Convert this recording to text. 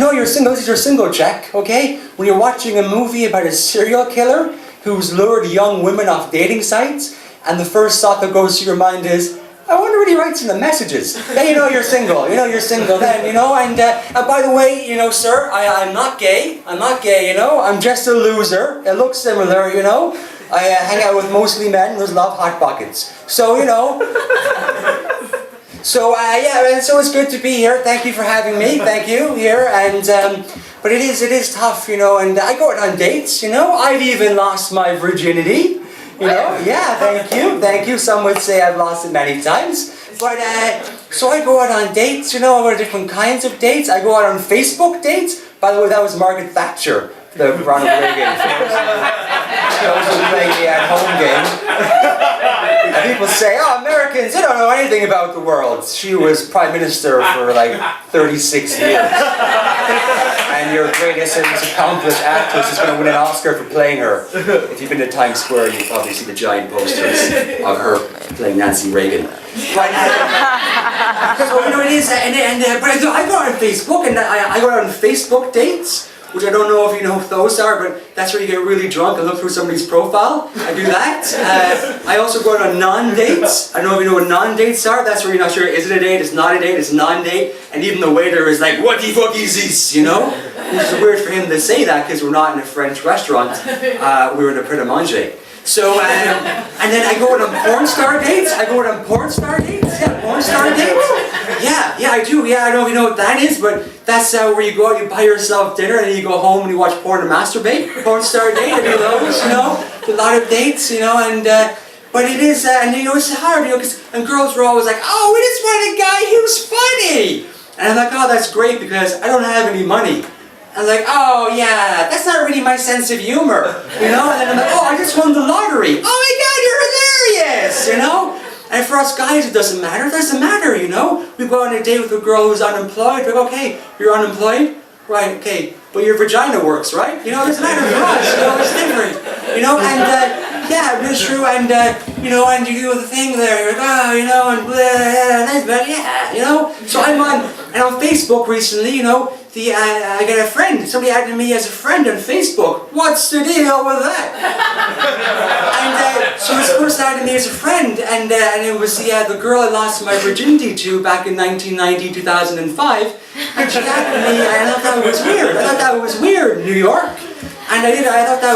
know you're single, this is your single check, okay? When you're watching a movie about a serial killer who's lured young women off dating sites, and the first thought that goes through your mind is, I wonder what he writes in the messages. Then you know you're single. You know you're single then, you know. And by the way, you know, sir, I'm not gay. I'm not gay, you know. I'm just a loser. It looks similar, you know. I hang out with mostly men. There's a lot of hot pockets. So, you know. So, yeah, and so it's good to be here. Thank you for having me. Thank you, here. And, but it is tough, you know. And I go out on dates, you know. I've even lost my virginity. You know, yeah, thank you. Some would say I've lost it many times. But, so I go out on dates, you know, I go on different kinds of dates. I go out on Facebook dates. By the way, that was Margaret Thatcher, the Ronald Reagan. She also playing the at-home game. And people say, oh, Americans, they don't know anything about the world. She was Prime Minister for like 36 years. And your greatest and most accomplished actress is going to win an Oscar for playing her. If you've been to Times Square, you probably see the giant posters of her playing Nancy Reagan. But, so, you know, it is, but I go out on Facebook, and I go out on Facebook dates, which I don't know if you know what those are, but that's where you get really drunk and look through somebody's profile. I do that. I also go out on non-dates. I don't know if you know what non-dates are. That's where you're not sure, is it a date, it's not a date, it's non-date, and even the waiter is like, what the fuck is this, you know? Which is weird for him to say that, because we're not in a French restaurant. We were in a pret-a-manger. So, and then I go out on porn star dates. Yeah, porn star dates. Yeah, I do. Yeah, I don't even know what that is, but that's where you go out, you buy yourself dinner, and then you go home and you watch porn and masturbate. Porn star date, I do those, you know. A lot of dates, you know, and but it is, and you know, it's hard, you know, and girls were always like, oh, we just want a guy who's funny. And I'm like, oh, that's great, because I don't have any money. I'm like, oh yeah, that's not really my sense of humor, you know? And then I'm like, oh, I just won the lottery. Oh my God, you're hilarious, you know? And for us guys, it doesn't matter. It doesn't matter, you know? We go on a date with a girl who's unemployed. We're like, okay, you're unemployed? Right, okay, but your vagina works, right? You know, it doesn't matter for us, you know, it's different. You know, and yeah, it's true, and you know, and you do the thing there, you're like, oh, you know, and blah, nice, but yeah, you know? So I'm on Facebook recently, you know, I got a friend, somebody added me as a friend on Facebook. What's the deal with that? And so this person added me as a friend, and it was the girl I lost my virginity to back in 1990, 2005, and she added me, and I thought that was weird. I thought that was weird, New York. And I thought that